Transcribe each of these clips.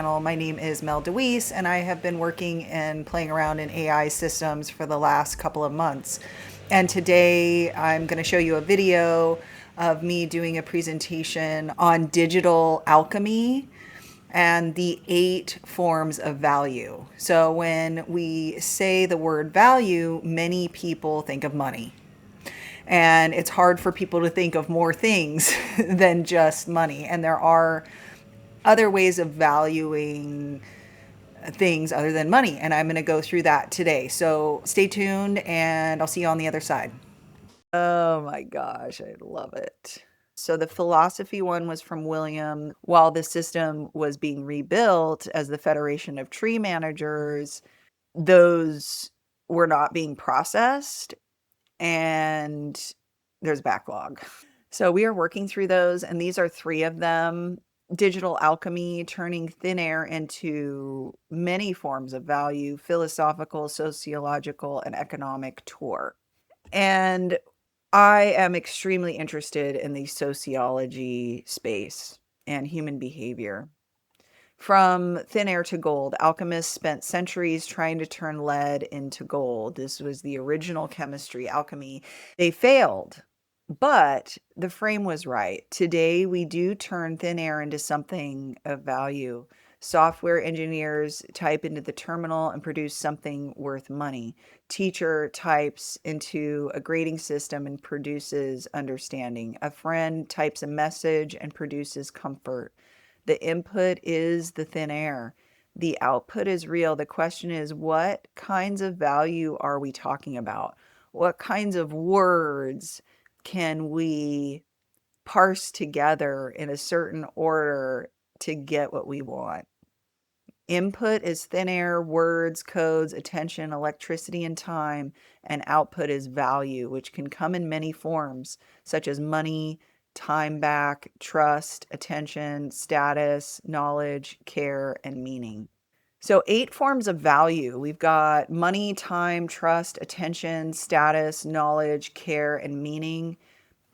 My name is DeWeese, and I have been working and playing around in AI systems for the last couple of months. And today I'm going to show you a video of me doing a presentation on digital alchemy and the 8 forms of value. So when we say the word value, many people think of money. And it's hard for people to think of more things than just money. And there are other ways of valuing things other than money. And I'm going to go through that today. So stay tuned and I'll see you on the other side. Oh my gosh, I love it. So the philosophy one was from William. While the system was being rebuilt as the Federation of Tree Managers, those were not being processed and there's backlog. So we are working through those, and these are 3 of them. Digital alchemy, turning thin air into many forms of value, philosophical, sociological, and economic tour. And I am extremely interested in the sociology space and human behavior. From thin air to gold, alchemists spent centuries trying to turn lead into gold. This was the original chemistry, alchemy. They failed, but the frame was right. Today, we do turn thin air into something of value. Software engineers type into the terminal and produce something worth money. Teacher types into a grading system and produces understanding. A friend types a message and produces comfort. The input is the thin air. The output is real. The question is, what kinds of value are we talking about? What kinds of words can we parse together in a certain order to get what we want? Input is thin air, words, codes, attention, electricity, and time, and output is value, which can come in many forms, such as money, time back, trust, attention, status, knowledge, care, and meaning. So 8 forms of value. We've got money, time, trust, attention, status, knowledge, care, and meaning.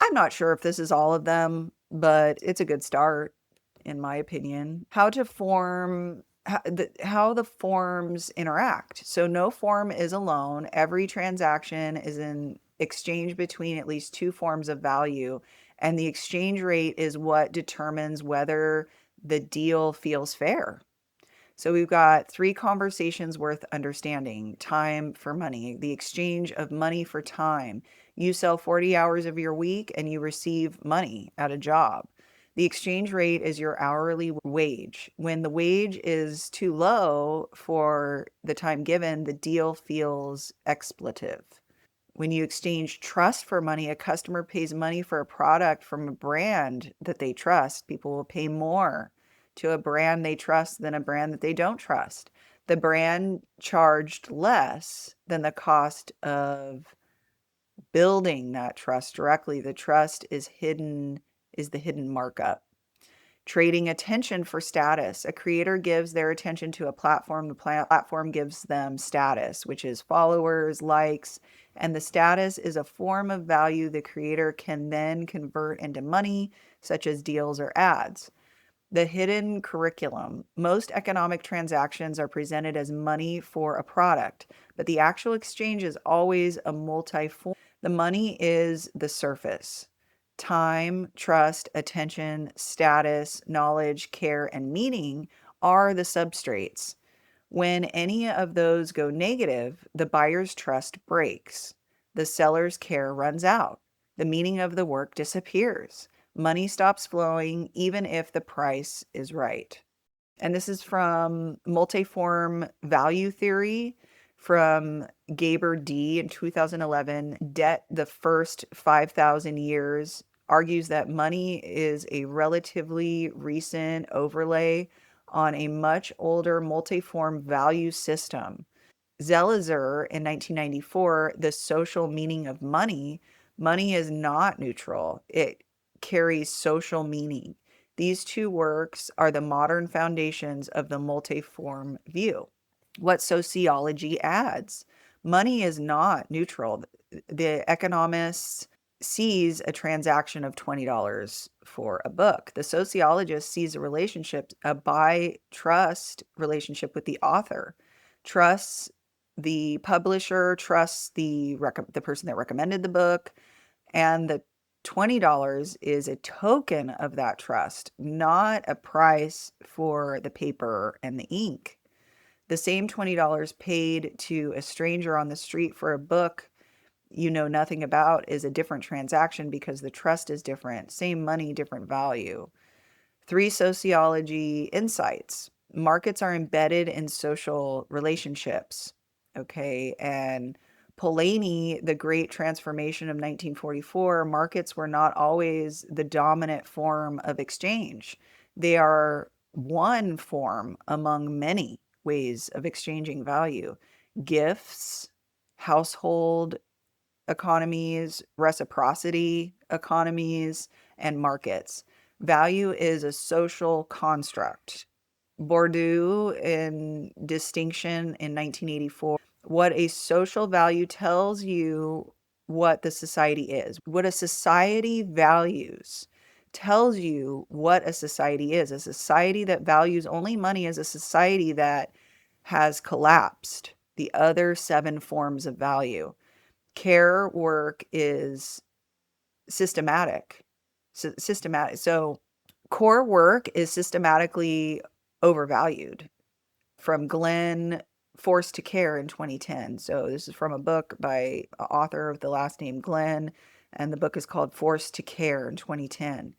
I'm not sure if this is all of them, but it's a good start, in my opinion. How to form how the forms interact. So no form is alone. Every transaction is an exchange between at least 2 forms of value, and the exchange rate is what determines whether the deal feels fair. So we've got 3 conversations worth understanding. Time for money, the exchange of money for time. You sell 40 hours of your week and you receive money at a job. The exchange rate is your hourly wage. When the wage is too low for the time given, the deal feels exploitive. When you exchange trust for money, a customer pays money for a product from a brand that they trust. People will pay more to a brand they trust than a brand that they don't trust. The brand charged less than the cost of building that trust directly. The trust is the hidden markup. Trading attention for status. A creator gives their attention to a platform. The platform gives them status, which is followers, likes, and the status is a form of value the creator can then convert into money, such as deals or ads. The hidden curriculum. Most economic transactions are presented as money for a product, but the actual exchange is always a multi-form. The money is the surface. Time, trust, attention, status, knowledge, care, and meaning are the substrates. When any of those go negative, the buyer's trust breaks. The seller's care runs out. The meaning of the work disappears. Money stops flowing even if the price is right. And this is from Multiform Value Theory from Gaber D in 2011. Debt, the First 5,000 Years, argues that money is a relatively recent overlay on a much older multiform value system. Zelizer in 1994, The Social Meaning of Money. Money is not neutral. It carries social meaning. These 2 works are the modern foundations of the multiform view. What sociology adds? Money is not neutral. The economists sees a transaction of $20 for a book. The sociologist sees a relationship, a buy trust relationship with the author, trusts the publisher, trusts the person that recommended the book, and the $20 is a token of that trust, not a price for the paper and the ink. The same $20 paid to a stranger on the street for a book you know nothing about is a different transaction because the trust is different. Same money, different value. 3 sociology insights. Markets are embedded in social relationships. Okay. And Polanyi, the great transformation of 1944, markets were not always the dominant form of exchange. They are one form among many ways of exchanging value. Gifts, household economies, reciprocity economies, and markets. Value is a social construct. Bourdieu in Distinction in 1984, what a social value tells you what the society is. What a society values tells you what a society is. A society that values only money is a society that has collapsed the other 7 forms of value. Care work is systematic. Systematic. So core work is systematically overvalued. From Glenn Forced to Care in 2010. So this is from a book by author of the last name Glenn, and the book is called Forced to Care in 2010.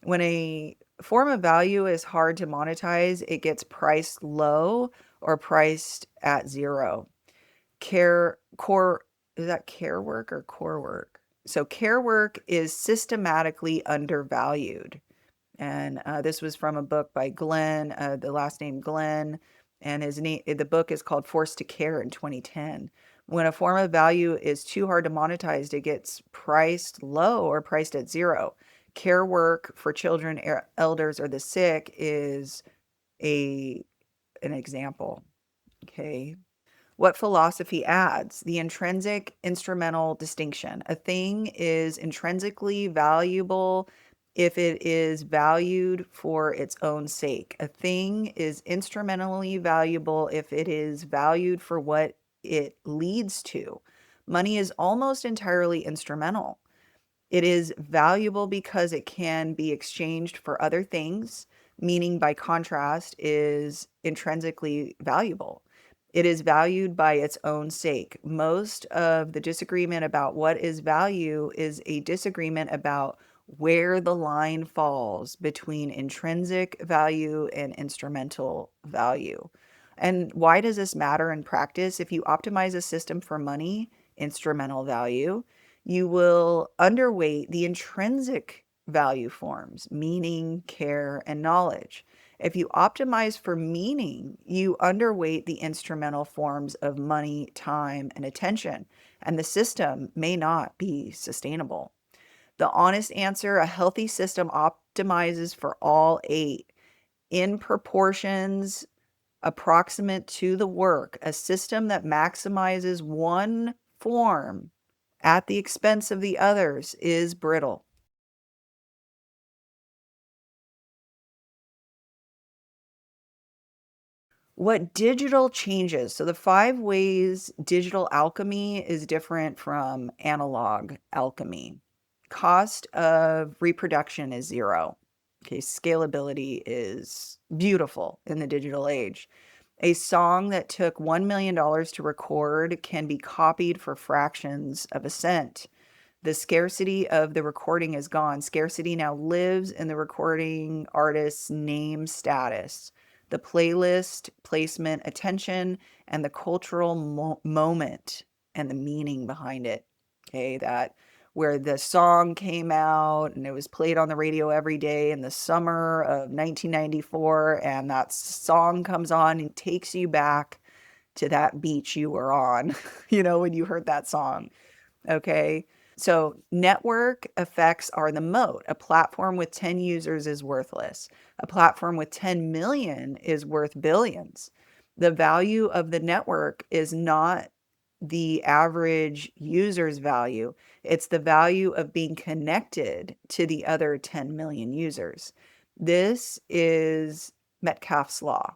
When a form of value is hard to monetize, it gets priced low or priced at zero. Core, is that care work or core work? So care work is systematically undervalued. And this was from a book by Glenn, the last name Glenn, and the book is called Forced to Care in 2010. When a form of value is too hard to monetize, it gets priced low or priced at zero. Care work for children, elders, or the sick is an example. Okay. What philosophy adds? The intrinsic instrumental distinction. A thing is intrinsically valuable if it is valued for its own sake. A thing is instrumentally valuable if it is valued for what it leads to. Money is almost entirely instrumental. It is valuable because it can be exchanged for other things, meaning by contrast is intrinsically valuable. It is valued by its own sake. Most of the disagreement about what is value is a disagreement about where the line falls between intrinsic value and instrumental value. And why does this matter in practice? If you optimize a system for money, instrumental value, you will underweight the intrinsic value forms, meaning, care, and knowledge. If you optimize for meaning, you underweight the instrumental forms of money, time, and attention, and the system may not be sustainable. The honest answer, a healthy system optimizes for all 8 in proportions approximate to the work. A system that maximizes one form at the expense of the others is brittle. What digital changes? So the 5 ways digital alchemy is different from analog alchemy. Cost of reproduction is 0. Okay, scalability is beautiful in the digital age. A song that took $1 million to record can be copied for fractions of a cent. The scarcity of the recording is gone. Scarcity now lives in the recording artist's name status, the playlist, placement, attention, and the cultural moment and the meaning behind it. Okay, that where the song came out and it was played on the radio every day in the summer of 1994, and that song comes on and takes you back to that beach you were on, when you heard that song. Okay. So network effects are the moat. A platform with 10 users is worthless. A platform with 10 million is worth billions. The value of the network is not the average user's value. It's the value of being connected to the other 10 million users. This is Metcalfe's law.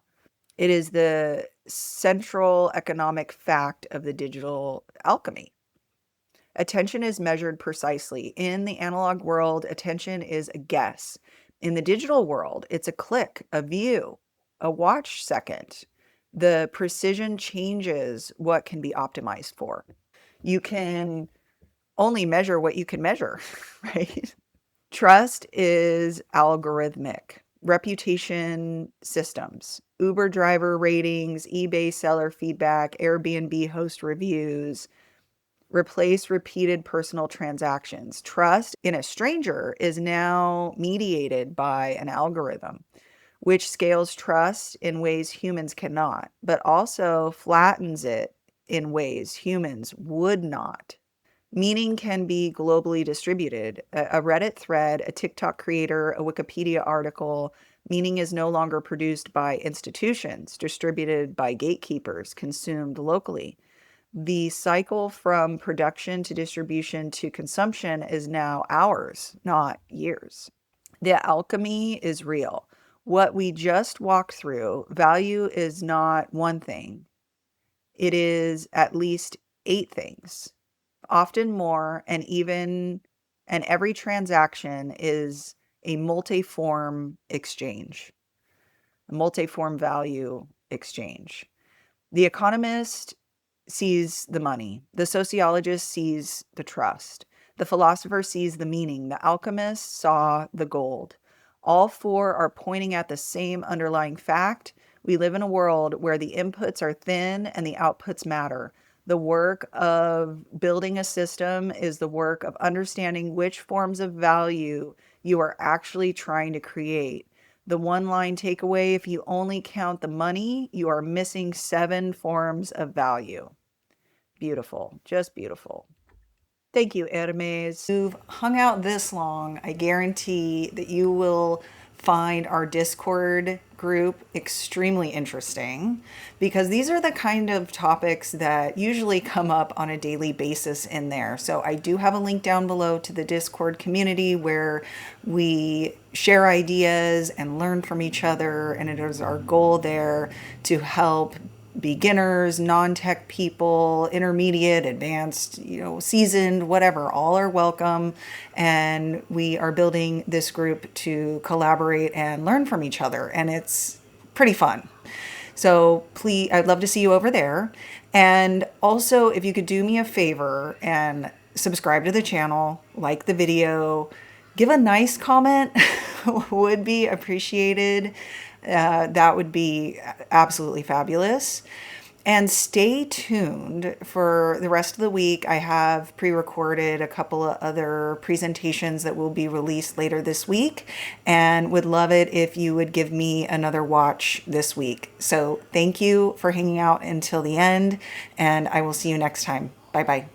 It is the central economic fact of the digital alchemy. Attention is measured precisely. In the analog world, attention is a guess. In the digital world, it's a click, a view, a watch second. The precision changes what can be optimized for. You can only measure what you can measure, right? Trust is algorithmic. Reputation systems, Uber driver ratings, eBay seller feedback, Airbnb host reviews, replace repeated personal transactions. Trust in a stranger is now mediated by an algorithm, which scales trust in ways humans cannot, but also flattens it in ways humans would not. Meaning can be globally distributed. A Reddit thread, a TikTok creator, a Wikipedia article. Meaning is no longer produced by institutions, distributed by gatekeepers, consumed locally. The cycle from production to distribution to consumption is now hours, not years. The alchemy is real. What we just walked through, value is not one thing. It is at least 8 things, often more, and every transaction is a multiform exchange, a multiform value exchange. The economist sees the money. The sociologist sees the trust. The philosopher sees the meaning. The alchemist saw the gold. All 4 are pointing at the same underlying fact. We live in a world where the inputs are thin and the outputs matter. The work of building a system is the work of understanding which forms of value you are actually trying to create. The one-line takeaway, if you only count the money, you are missing 7 forms of value. Beautiful, just beautiful. Thank you, Hermes. You've hung out this long. I guarantee that you will find our Discord group extremely interesting, because these are the kind of topics that usually come up on a daily basis in there. So I do have a link down below to the Discord community where we share ideas and learn from each other. And it is our goal there to help beginners, non-tech people, intermediate, advanced, seasoned, whatever, all are welcome. And we are building this group to collaborate and learn from each other. And it's pretty fun. So please, I'd love to see you over there. And also, if you could do me a favor and subscribe to the channel, like the video, give a nice comment would be appreciated. That would be absolutely fabulous. And stay tuned for the rest of the week. I have pre-recorded a couple of other presentations that will be released later this week, and would love it if you would give me another watch this week. So thank you for hanging out until the end, and I will see you next time. Bye-bye.